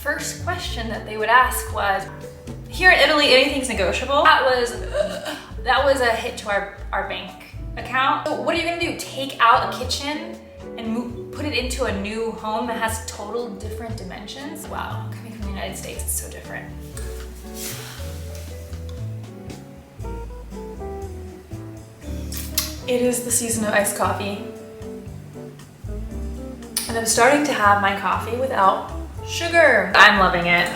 first question that they would ask was, here in Italy, anything's negotiable. That was a hit to our bank account. So what are you gonna do? Take out a kitchen and put it into a new home that has total different dimensions? Wow, coming from the United States, it's so different. It is the season of iced coffee. And I'm starting to have my coffee without sugar. I'm loving it.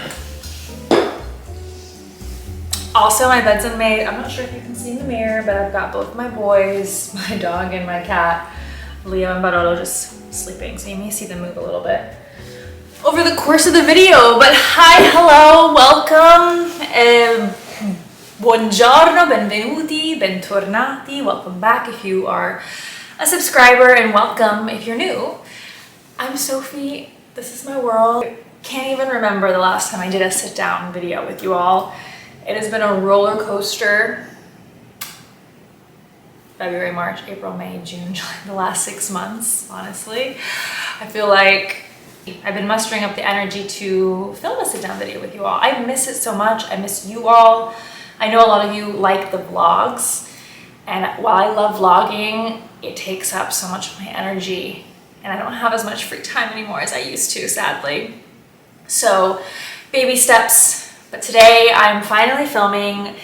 Also, my bed's unmade. I'm not sure if you can see in the mirror, but I've got both my boys, my dog and my cat, Leo and Barolo, just sleeping. So you may see them move a little bit over the course of the video. But hi, hello, welcome. Buongiorno, benvenuti, bentornati. Welcome back if you are a subscriber, and welcome if you're new. I'm Sophie. This is my world. Can't even remember the last time I did a sit down video with you all. It has been a roller coaster. February, March, April, May, June, July, the last 6 months, honestly. I feel like I've been mustering up the energy to film a sit down video with you all. I miss it so much. I miss you all. I know a lot of you like the vlogs, and while I love vlogging, it takes up so much of my energy, and I don't have as much free time anymore as I used to, sadly. So, baby steps. But today I'm finally filming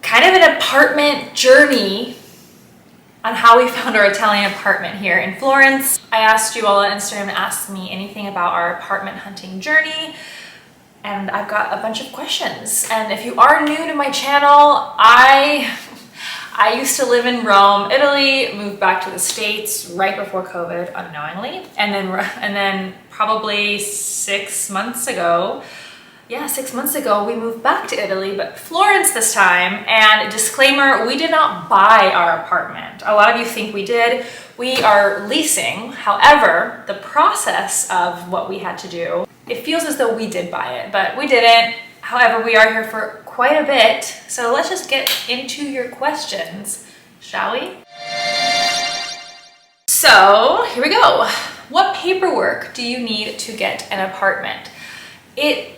kind of an apartment journey on how we found our Italian apartment here in Florence. I asked you all on Instagram to ask me anything about our apartment hunting journey, and I've got a bunch of questions. And if you are new to my channel, I used to live in Rome, Italy, moved back to the States right before COVID unknowingly, and then probably 6 months ago, yeah, 6 months ago, we moved back to Italy, but Florence this time. And disclaimer, we did not buy our apartment. A lot of you think we did. We are leasing. However, the process of what we had to do, it feels as though we did buy it, but we didn't. However, we are here for quite a bit. So let's just get into your questions, shall we? So here we go. What paperwork do you need to get an apartment? It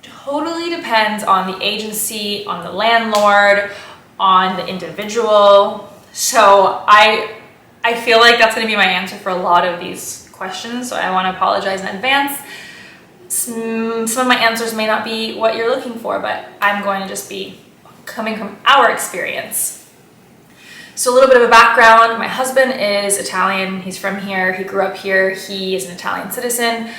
totally depends on the agency, on the landlord, on the individual. So I feel like that's going to be my answer for a lot of these questions. So I want to apologize in advance. Some of my answers may not be what you're looking for, but I'm going to just be coming from our experience. So a little bit of a background. My husband is Italian. He's from here. He grew up here. He is an Italian citizen.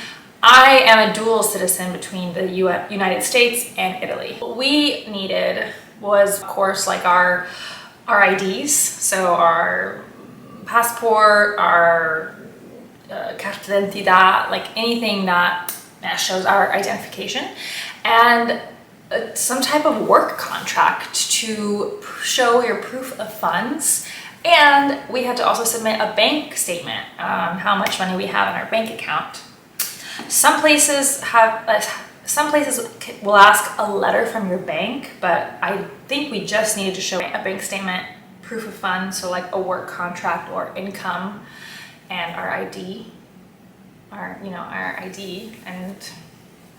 I am a dual citizen between the United States and Italy. What we needed was, of course, like our IDs, so our passport, our carta d'identità, like anything that shows our identification, and some type of work contract to show your proof of funds. And we had to also submit a bank statement on how much money we have in our bank account. Some places will ask a letter from your bank, but I think we just needed to show a bank statement, proof of funds, so like a work contract or income, and our ID, our ID, and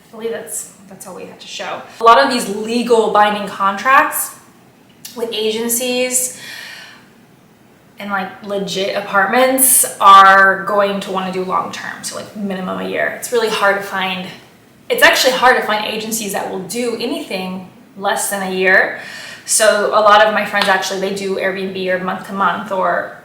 I believe that's all we had to show. A lot of these legal binding contracts with agencies and like legit apartments are going to want to do long term, so like minimum a year. It's really hard to find. It's actually hard to find agencies that will do anything less than a year. So a lot of my friends actually, they do Airbnb or month to month or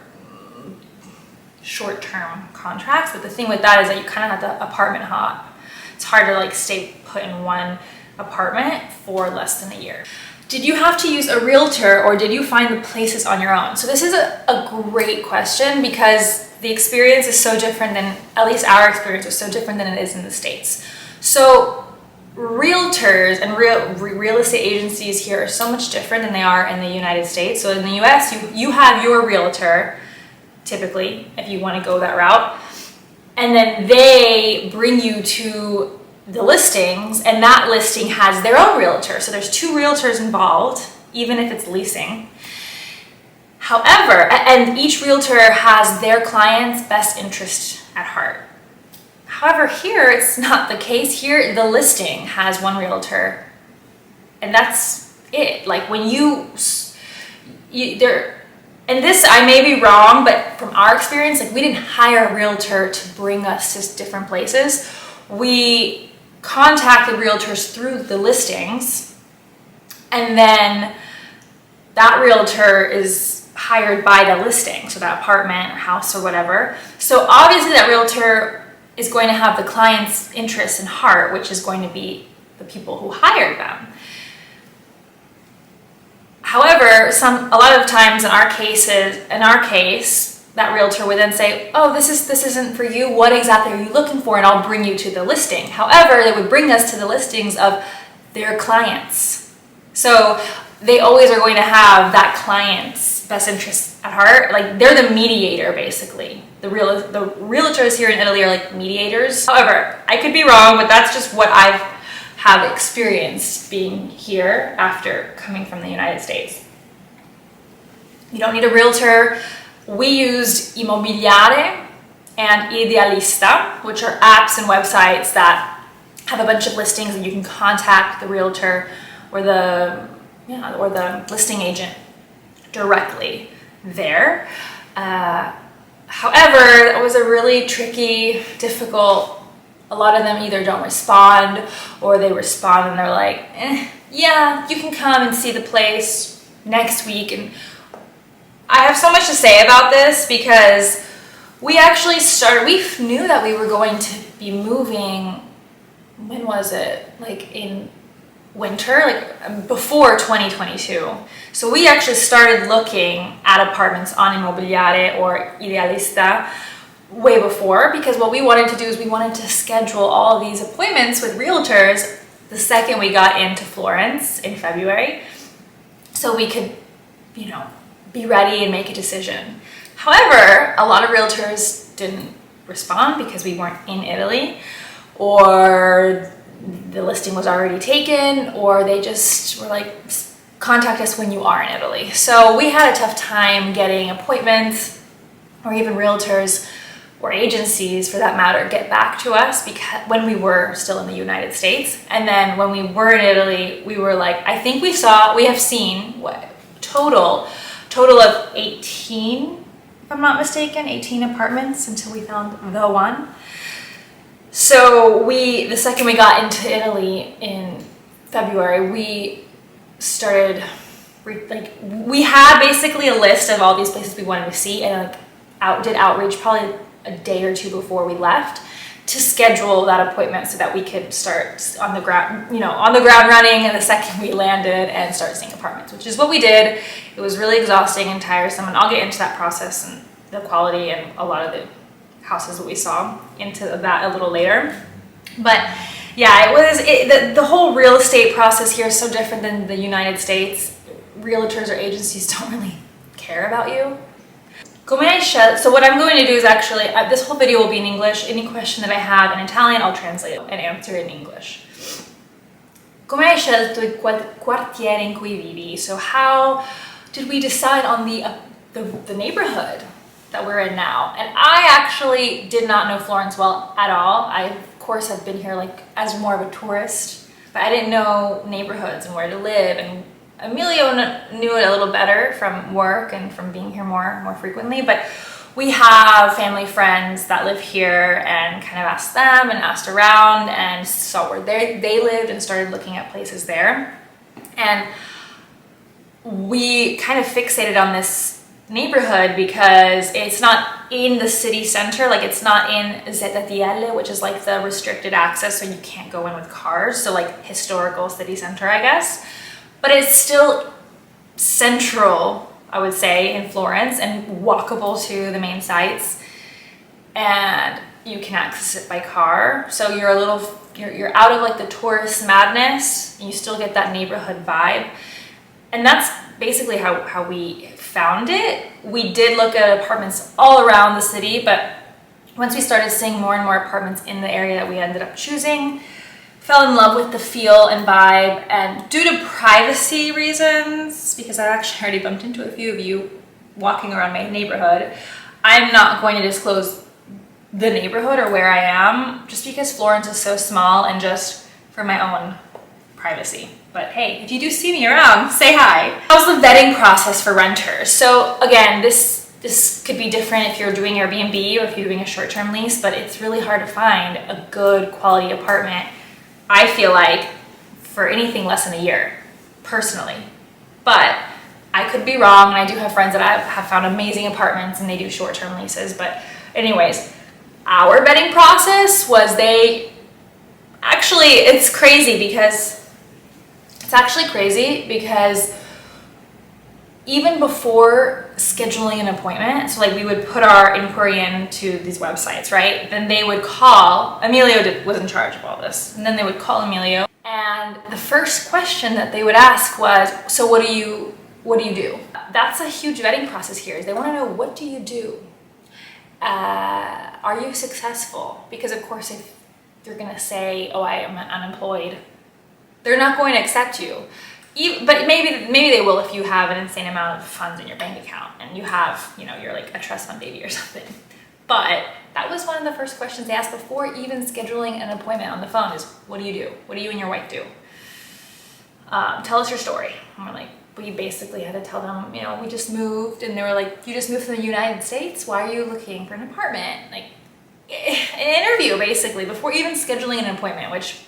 short term contracts. But the thing with that is that you kind of have to apartment hop. It's hard to like stay put in one apartment for less than a year. Did you have to use a realtor, or did you find the places on your own? So this is a great question, because the experience is so different than, at least our experience was so different than it is in the States. So realtors and real estate agencies here are so much different than they are in the United States. So in the US, you have your realtor, typically, if you want to go that route, and then they bring you to the listings, and that listing has their own realtor. So there's 2 realtors involved, even if it's leasing. However, and each realtor has their client's best interest at heart. However, here it's not the case. Here the listing has one realtor, and that's it. Like when and this, I may be wrong, but from our experience, like we didn't hire a realtor to bring us to different places. We contacted realtors through the listings, and then that realtor is hired by the listing, so that apartment or house or whatever. So obviously that realtor is going to have the client's interest in heart, which is going to be the people who hired them. However, a lot of times in our case, that realtor would then say, oh, this isn't for you. What exactly are you looking for? And I'll bring you to the listing. However, they would bring us to the listings of their clients. So they always are going to have that client's best interest at heart. Like they're the mediator, basically. The realtors here in Italy are like mediators. However, I could be wrong, but that's just what I have experienced being here after coming from the United States. You don't need a realtor. We used Immobiliare and Idealista, which are apps and websites that have a bunch of listings, and you can contact the realtor or the listing agent directly there. However, it was a really tricky, difficult. A lot of them either don't respond, or they respond and they're like, yeah, you can come and see the place next week. And I have so much to say about this because we knew that we were going to be moving, when was it? Like in winter, like before 2022. So we actually started looking at apartments on Immobiliare or Idealista way before, because what we wanted to do is we wanted to schedule all of these appointments with realtors the second we got into Florence in February, so we could, be ready and make a decision. However, a lot of realtors didn't respond because we weren't in Italy, or the listing was already taken, or they just were like, contact us when you are in Italy. So we had a tough time getting appointments, or even realtors or agencies for that matter get back to us because when we were still in the United States. And then when we were in Italy, we were like, I think we have seen what total of 18, if I'm not mistaken, 18 apartments until we found the one. So the second we got into Italy in February, we started, we had basically a list of all these places we wanted to see, and did outreach probably a day or two before we left to schedule that appointment so that we could start on the ground running the second we landed and start seeing apartments, which is what we did. It was really exhausting and tiresome, and I'll get into that process and the quality and a lot of the houses that we saw into that a little later. But yeah, the whole real estate process here is so different than the United States. Realtors or agencies don't really care about you. So what I'm going to do is actually, this whole video will be in English. Any question that I have in Italian, I'll translate it and answer it in English. Come hai scelto il quartiere in cui vivi? So how did we decide on the neighborhood that we're in now? And I actually did not know Florence well at all. I, of course, have been here as more of a tourist, but I didn't know neighborhoods and where to live. And Emilio knew it a little better from work and from being here more frequently, but we have family friends that live here and kind of asked them and asked around and saw where they lived and started looking at places there. And we kind of fixated on this neighborhood because it's not in the city center, like it's not in ZTL, which is like the restricted access, so you can't go in with cars, so like historical city center, I guess. But it's still central, I would say, in Florence and walkable to the main sites. And you can access it by car. So you're out of like the tourist madness, and you still get that neighborhood vibe. And that's basically how we found it. We did look at apartments all around the city, but once we started seeing more and more apartments in the area that we ended up choosing, fell in love with the feel and vibe. And due to privacy reasons, because I actually already bumped into a few of you walking around my neighborhood, I'm not going to disclose the neighborhood or where I am, just because Florence is so small and just for my own privacy. But hey, if you do see me around, say hi. How's the vetting process for renters? So again, this could be different if you're doing Airbnb or if you're doing a short-term lease, but it's really hard to find a good quality apartment, I feel like, for anything less than a year, personally. But I could be wrong, and I do have friends that have found amazing apartments and they do short-term leases. But anyways, our vetting process was it's crazy because even before scheduling an appointment, so like we would put our inquiry into these websites, right? Then they would call, Emilio was in charge of all this, and then they would call Emilio, and the first question that they would ask was, so what do you do? That's a huge vetting process here, is they want to know, what do you do? Are you successful? Because of course, if you're gonna say, oh, I am unemployed, they're not going to accept you. But maybe they will if you have an insane amount of funds in your bank account and you have, you're like a trust fund baby or something. But that was one of the first questions they asked before even scheduling an appointment on the phone is, what do you do? What do you and your wife do? Tell us your story. And we're like, we basically had to tell them, we just moved. And they were like, you just moved from the United States? Why are you looking for an apartment? Like an interview basically before even scheduling an appointment, which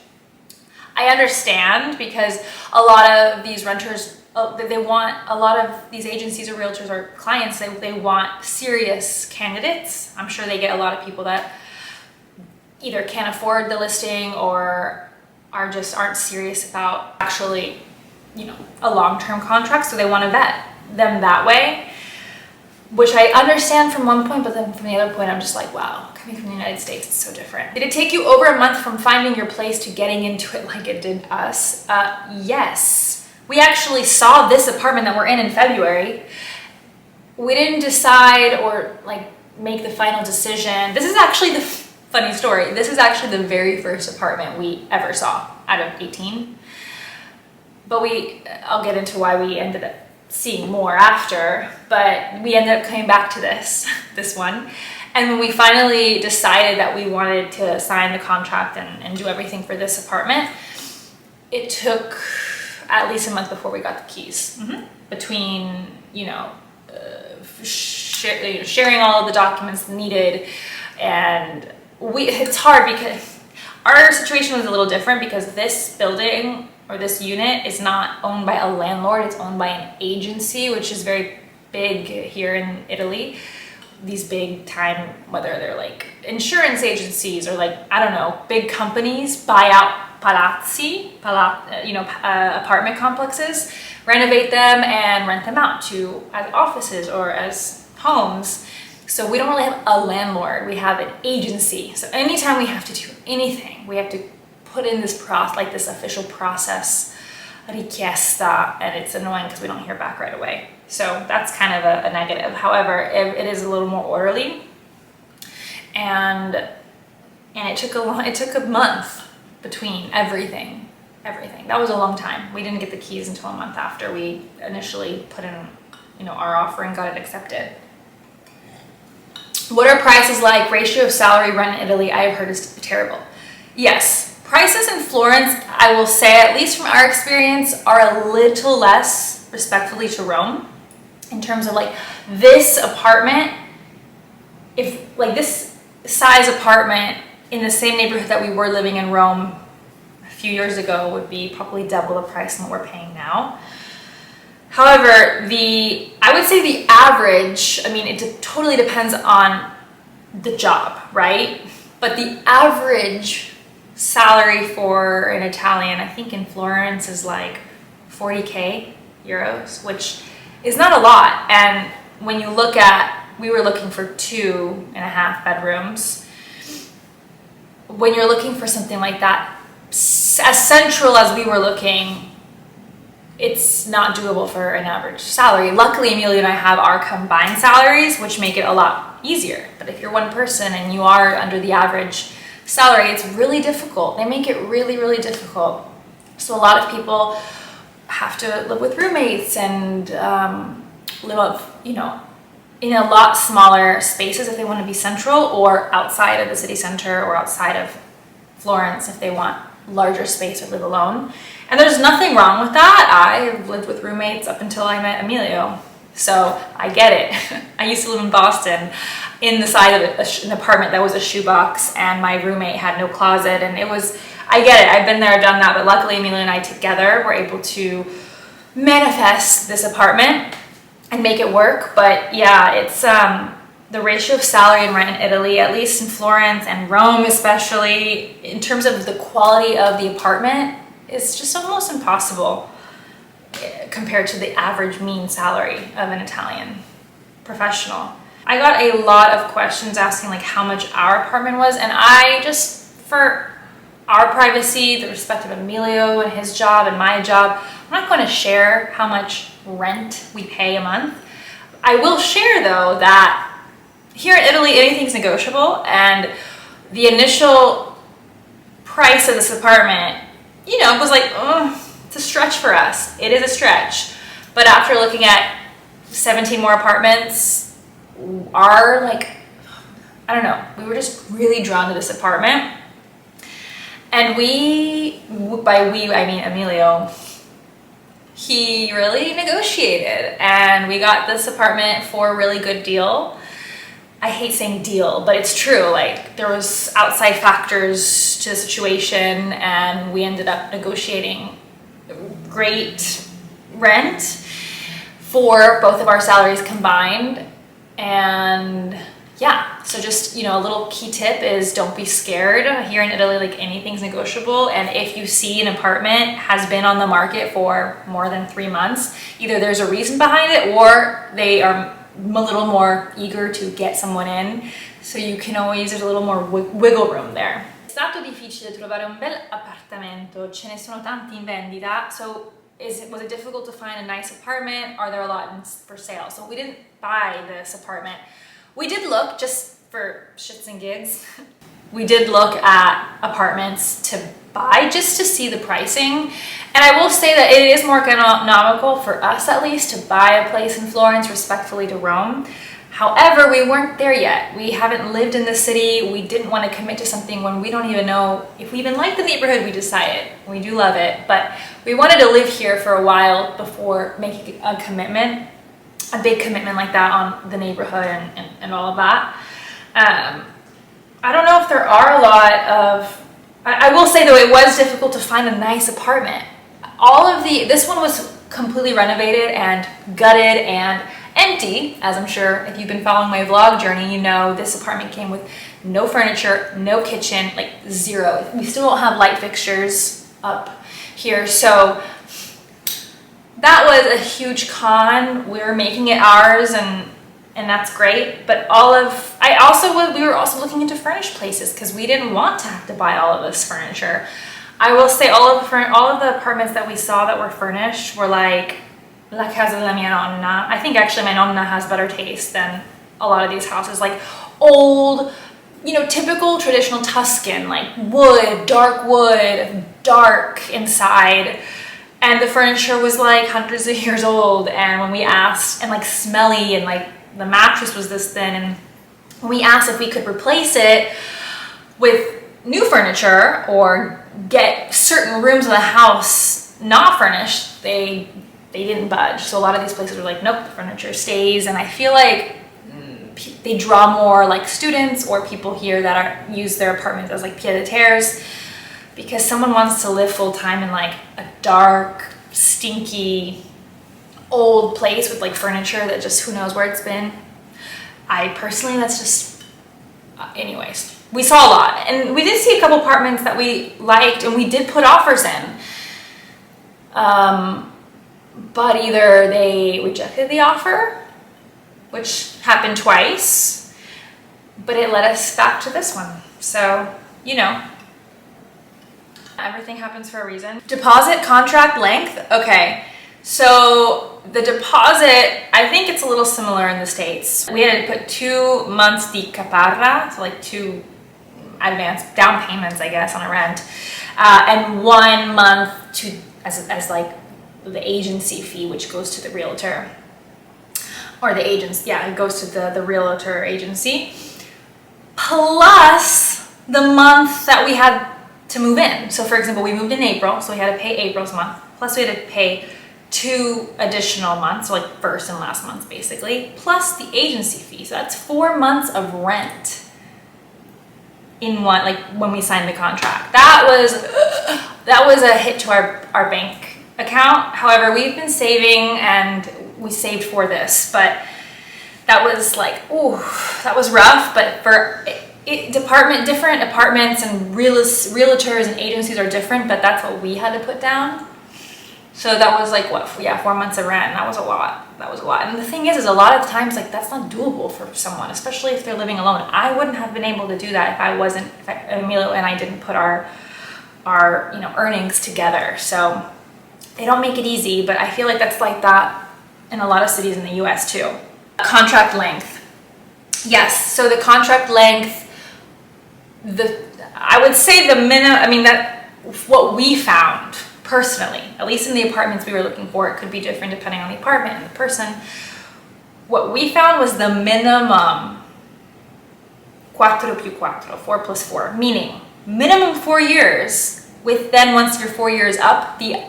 I understand because a lot of these renters, a lot of these agencies or realtors or clients, they want serious candidates. I'm sure they get a lot of people that either can't afford the listing or aren't serious about actually, a long-term contract. So they want to vet them that way, which I understand from one point, but then from the other point, I'm just like, wow, coming from the United States, it's so different. Did it take you over a month from finding your place to getting into it like it did us? Yes. We actually saw this apartment that we're in February. We didn't decide or make the final decision. This is actually the funny story. This is actually the very first apartment we ever saw out of 18. But I'll get into why we ended up seeing more after, but we ended up coming back to this one. And when we finally decided that we wanted to sign the contract and do everything for this apartment, it took at least a month before we got the keys. Between, sharing all of the documents needed. And it's hard because our situation was a little different because this building or this unit is not owned by a landlord, it's owned by an agency, which is very big here in Italy. These big time, whether they're like insurance agencies or big companies buy out apartment complexes, renovate them and rent them out as offices or as homes. So we don't really have a landlord, we have an agency. So anytime we have to do anything, we have to put in this this official process, richiesta, and it's annoying because we don't hear back right away. So that's kind of a negative. However, it is a little more orderly, and it took a month between everything. That was a long time. We didn't get the keys until a month after we initially put in, our offer and got it accepted. What are prices like? Ratio of salary rent in Italy, I have heard, is terrible. Yes. Prices in Florence, I will say, at least from our experience, are a little less, respectfully, to Rome. In terms of this apartment, if this size apartment in the same neighborhood that we were living in Rome a few years ago would be probably double the price than what we're paying now. However, I would say the average, it totally depends on the job, right? But the average salary for an Italian, I think in Florence, is 40k euros, which is not a lot. And when you look at, we were looking for 2.5 bedrooms. When you're looking for something like that, as central as we were looking, it's not doable for an average salary. Luckily, Amelia and I have our combined salaries, which make it a lot easier. But if you're one person and you are under the average salary, it's really difficult. They make it really, really difficult. So a lot of people have to live with roommates and live off, in a lot smaller spaces if they want to be central, or outside of the city center, or outside of Florence if they want larger space or live alone. And there's nothing wrong with that. I lived with roommates up until I met Emilio, so I get it. I used to live in Boston in the side of an apartment that was a shoebox, and my roommate had no closet, and I get it. I've been there, done that, but luckily Emilio and I together were able to manifest this apartment and make it work. But yeah, it's the ratio of salary and rent in Italy, at least in Florence and Rome especially, in terms of the quality of the apartment, is just almost impossible compared to the average mean salary of an Italian professional. I got a lot of questions asking like how much our apartment was, and I just, for our privacy, the respect of Emilio and his job and my job, I'm not going to share how much rent we pay a month. I will share though that here in Italy, anything's negotiable, and the initial price of this apartment, you know, was like, oh, it's a stretch for us. It is a stretch. But after looking at 17 more apartments, our, like, I don't know, we were just really drawn to this apartment. And by we, I mean Emilio, he really negotiated, and we got this apartment for a really good deal. I hate saying deal, but it's true. Like, there was outside factors to the situation, and we ended up negotiating great rent for both of our salaries combined. And yeah, so just, you know, a little key tip is don't be scared. Here in Italy, like, anything's negotiable. And if you see an apartment has been on the market for more than 3 months, either there's a reason behind it, or they are a little more eager to get someone in. So you can always, there's a little more wiggle room there. È stato difficile trovare un bel appartamento. Ce ne sono tanti in vendita. So was it difficult to find a nice apartment? Are there a lot for sale? So we didn't buy this apartment. We did look, just for shits and gigs, we did look at apartments to buy just to see the pricing. And I will say that it is more economical for us, at least, to buy a place in Florence, respectfully to Rome. However, we weren't there yet. We haven't lived in the city. We didn't want to commit to something when we don't even know if we even like the neighborhood we decided. We do love it, but we wanted to live here for a while before making a commitment, a big commitment like that on the neighborhood and all of that. I don't know if there are a lot of, I will say though, it was difficult to find a nice apartment. This one was completely renovated and gutted and empty, as I'm sure if you've been following my vlog journey, you know this apartment came with no furniture, no kitchen, like zero. We still don't have light fixtures up here, so that was a huge con. We were making it ours, and that's great. But we were also looking into furnished places because we didn't want to have to buy all of this furniture. I will say all of the apartments that we saw that were furnished were like La casa della mia nonna. I think actually my nonna has better taste than a lot of these houses. Like old, you know, typical traditional Tuscan, like wood, dark inside. And the furniture was like hundreds of years old. And when we asked, and like smelly, and like the mattress was this thin, and when we asked if we could replace it with new furniture or get certain rooms of the house not furnished, they didn't budge. So a lot of these places were like, nope, the furniture stays. And I feel like they draw more like students or people here that use their apartments as like pied-à-terres, because someone wants to live full-time in like a dark, stinky, old place with like furniture that just who knows where it's been. I personally, that's just, anyways. We saw a lot, and we did see a couple apartments that we liked, and we did put offers in. But either they rejected the offer, which happened twice, but it led us back to this one. So, you know, everything happens for a reason. Deposit contract length. Okay, so the deposit, I think it's a little similar in the States. We had to put 2 months di caparra, so like 2 advance down payments, I guess, on a rent, and 1 month as like the agency fee, which goes to the realtor. or the agents, yeah, it goes to the realtor agency, plus the month that we had to move in. So for example, we moved in April, so we had to pay April's month, plus we had to pay 2 additional months, so like first and last months basically, plus the agency fee. So that's 4 months of rent in one, like when we signed the contract. That was a hit to our bank account. However, we've been saving and we saved for this, but that was like, ooh, that was rough. But for different apartments and realtors and agencies are different, but that's what we had to put down. So that was like, what, yeah, 4 months of rent. That was a lot. That was a lot. And the thing is a lot of times, like, that's not doable for someone, especially if they're living alone. I wouldn't have been able to do that if Emilio and I didn't put our earnings together. So they don't make it easy, but I feel like that's like that in a lot of cities in the US too. Contract length. Yes, so the contract length, I would say the minimum, I mean, that what we found personally, at least in the apartments we were looking for, it could be different depending on the apartment and the person. What we found was the minimum 4 plus 4, meaning minimum 4 years, with then once your 4 years up, the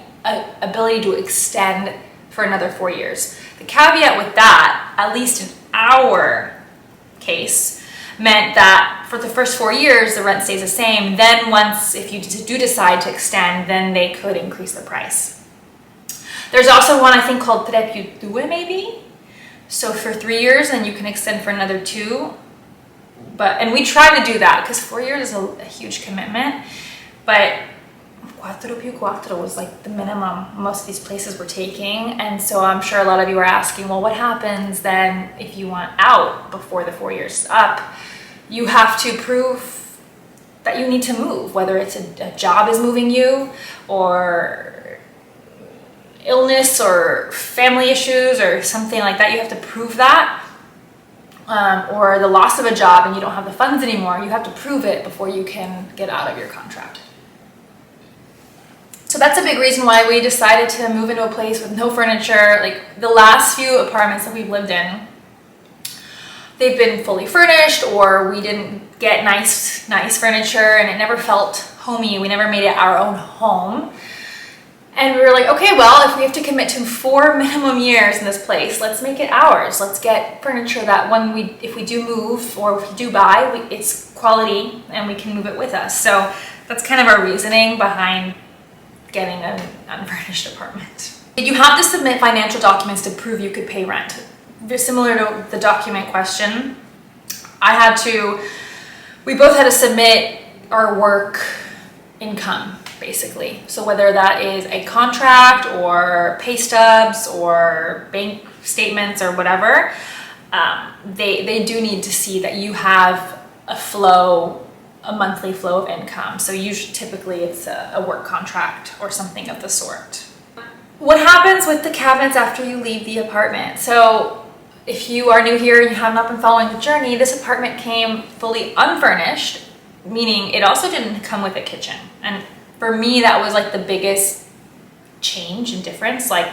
ability to extend for another 4 years. The caveat with that, at least in our case, meant that for the first 4 years, the rent stays the same. Then once, if you do decide to extend, then they could increase the price. There's also one, I think, called Tre più due, maybe. So for 3 years, and you can extend for another 2. And we tried to do that because 4 years is a huge commitment. But 4 più 4 was like the minimum most of these places were taking. And so I'm sure a lot of you are asking, well, what happens then if you want out before the 4 years is up? You have to prove that you need to move, whether it's a job is moving you, or illness or family issues or something like that. You have to prove that. Or the loss of a job and you don't have the funds anymore. You have to prove it before you can get out of your contract. So that's a big reason why we decided to move into a place with no furniture. Like the last few apartments that we've lived in, they've been fully furnished, or we didn't get nice furniture and it never felt homey. We never made it our own home. And we were like, okay, well, if we have to commit to 4 minimum years in this place, let's make it ours. Let's get furniture that if we do move or if we do buy, it's quality and we can move it with us. So that's kind of our reasoning behind getting an unfurnished apartment. You have to submit financial documents to prove you could pay rent. Very similar to the document question. We both had to submit our work income, basically. So whether that is a contract or pay stubs or bank statements or whatever, they do need to see that you have a monthly flow of income. So typically it's a work contract or something of the sort. What happens with the cabinets after you leave the apartment? So if you are new here and you have not been following the journey, this apartment came fully unfurnished, meaning it also didn't come with a kitchen. And for me, that was like the biggest change and difference. Like,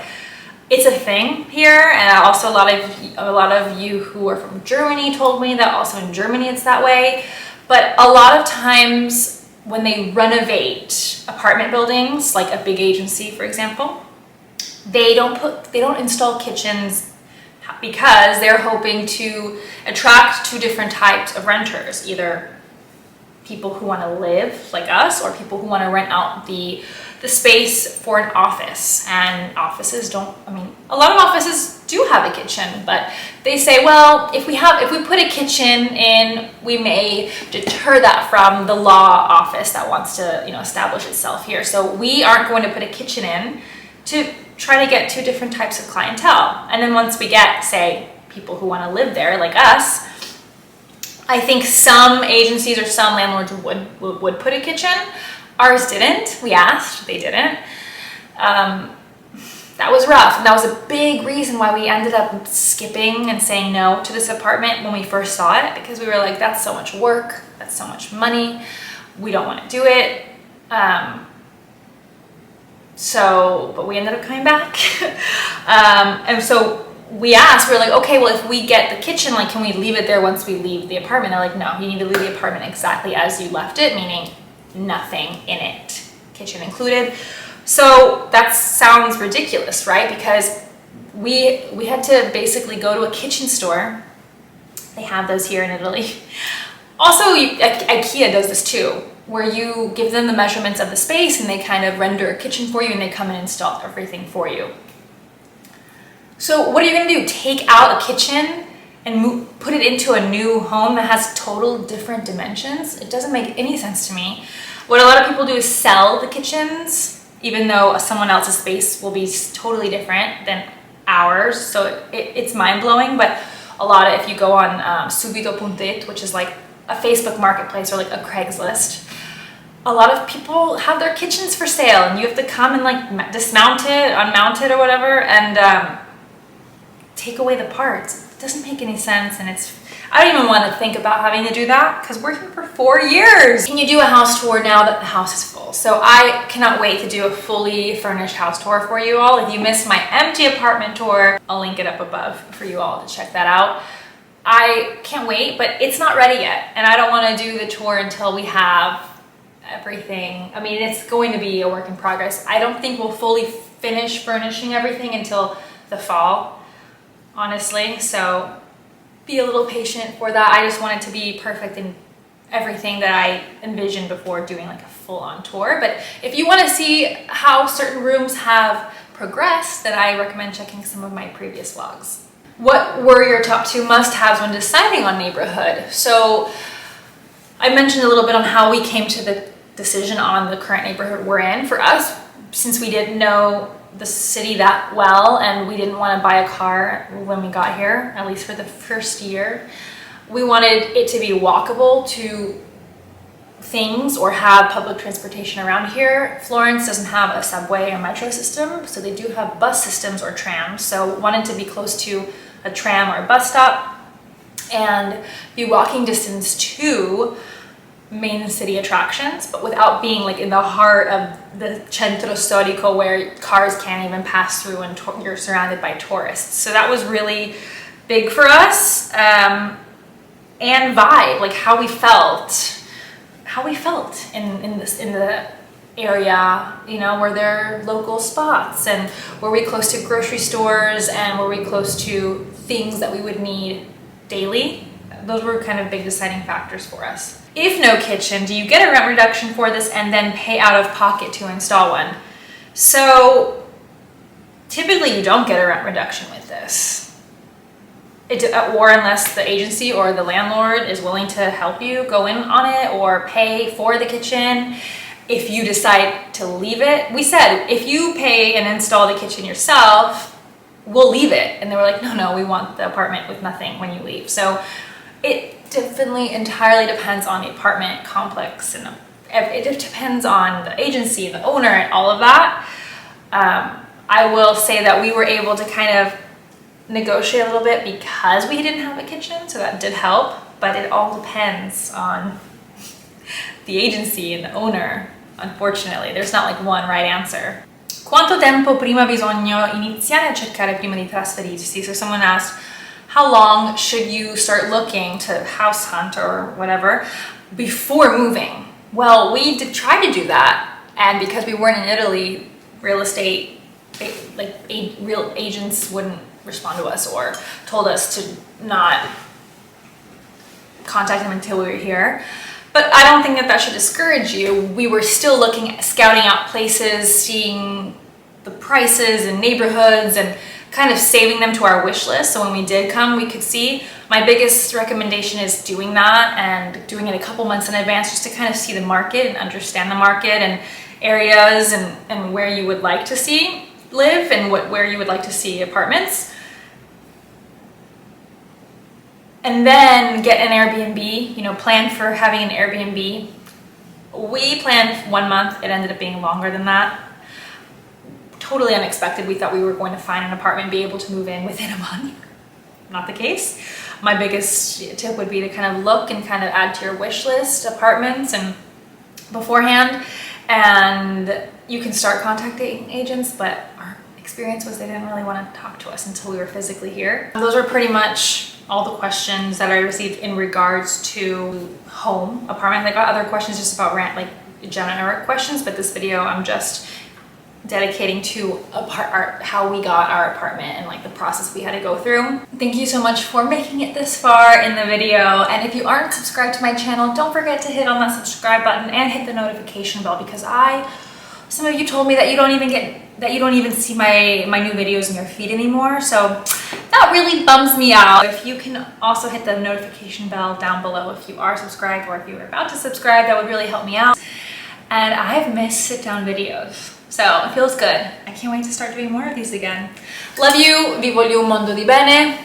it's a thing here, and also a lot of you who are from Germany told me that also in Germany it's that way. But a lot of times when they renovate apartment buildings, like a big agency, for example, they don't install kitchens because they're hoping to attract 2 different types of renters, either people who want to live like us or people who want to rent out the space for an office. And a lot of offices do have a kitchen, but they say, well, if we put a kitchen in, we may deter that from the law office that wants to, establish itself here. So we aren't going to put a kitchen in to try to get 2 different types of clientele. And then once we get, say, people who want to live there like us, I think some agencies or some landlords would put a kitchen. Ours didn't. We asked, they didn't. That was rough. And that was a big reason why we ended up skipping and saying no to this apartment when we first saw it, because we were like, that's so much work, that's so much money, we don't want to do it. But we ended up coming back. And so we asked, we were like, okay, well, if we get the kitchen, like, can we leave it there once we leave the apartment? They're like, no, you need to leave the apartment exactly as you left it, meaning nothing in it, kitchen included. So that sounds ridiculous, right? Because we had to basically go to a kitchen store. They have those here in Italy. Also, IKEA does this too, where you give them the measurements of the space and they kind of render a kitchen for you and they come and install everything for you. So what are you gonna do? Take out a kitchen and put it into a new home that has total different dimensions? It doesn't make any sense to me. What a lot of people do is sell the kitchens, even though someone else's space will be totally different than ours. So it's mind-blowing, but a lot of, if you go on subito.it, which is like a Facebook marketplace or like a Craigslist, a lot of people have their kitchens for sale and you have to come and like dismount it, unmount it or whatever, and take away the parts. It doesn't make any sense, and I don't even want to think about having to do that because we're here for 4 years. Can you do a house tour now that the house is full? So I cannot wait to do a fully furnished house tour for you all. If you missed my empty apartment tour, I'll link it up above for you all to check that out. I can't wait, but it's not ready yet, and I don't want to do the tour until we have everything. I mean, it's going to be a work in progress. I don't think we'll fully finish furnishing everything until the fall, honestly, so be a little patient for that. I just want it to be perfect in everything that I envisioned before doing like a full-on tour. But if you want to see how certain rooms have progressed, then I recommend checking some of my previous vlogs. What were your top 2 must-haves when deciding on neighborhood? So I mentioned a little bit on how we came to the decision on the current neighborhood we're in. For us, since we didn't know the city that well and we didn't want to buy a car when we got here, at least for the first year, we wanted it to be walkable to things or have public transportation around here. Florence doesn't have a subway or metro system, so they do have bus systems or trams, so wanted to be close to a tram or a bus stop and be walking distance to main city attractions, but without being like in the heart of the centro storico where cars can't even pass through and you're surrounded by tourists. So that was really big for us, and vibe, like how we felt in the area, you know, were there local spots, and were we close to grocery stores, and were we close to things that we would need daily? Those were kind of big deciding factors for us. If no kitchen, do you get a rent reduction for this and then pay out of pocket to install one? So typically you don't get a rent reduction with this. Or unless the agency or the landlord is willing to help you go in on it or pay for the kitchen. If you decide to leave it, we said, if you pay and install the kitchen yourself, we'll leave it. And they were like, no, we want the apartment with nothing when you leave. So it definitely entirely depends on the apartment complex, and it depends on the agency, the owner, and all of that. I will say that we were able to kind of negotiate a little bit because we didn't have a kitchen, so that did help, but it all depends on the agency and the owner. Unfortunately, there's not like one right answer. Quanto tempo prima bisogna iniziare a cercare prima di trasferirsi? So someone asked, how long should you start looking to house hunt or whatever before moving? Well, we did try to do that, and because we weren't in Italy, real estate, real agents wouldn't respond to us or told us to not contact them until we were here. But I don't think that should discourage you. We were still scouting out places, seeing the prices and neighborhoods, and kind of saving them to our wish list, so when we did come, we could see. My biggest recommendation is doing that and doing it a couple months in advance, just to kind of see the market and understand the market and areas and where you would like to live and where you would like to see apartments. And then get an Airbnb, you know, plan for having an Airbnb. We planned 1 month, it ended up being longer than that. Totally unexpected. We thought we were going to find an apartment and be able to move in within a month. Not the case. My biggest tip would be to kind of look and kind of add to your wish list apartments and beforehand, and you can start contacting agents, but are experience was they didn't really want to talk to us until we were physically here. Those were pretty much all the questions that I received in regards to home, apartment. I got other questions just about rent, like generic questions, but this video I'm just dedicating to how we got our apartment and like the process we had to go through. Thank you so much for making it this far in the video, and if you aren't subscribed to my channel, don't forget to hit on that subscribe button and hit the notification bell, because some of you told me that you don't even see my new videos in your feed anymore, so that really bums me out. If you can also hit the notification bell down below if you are subscribed, or if you're about to subscribe, that would really help me out. And I've missed sit-down videos, so it feels good. I can't wait to start doing more of these again. Love you, vi voglio un mondo di bene.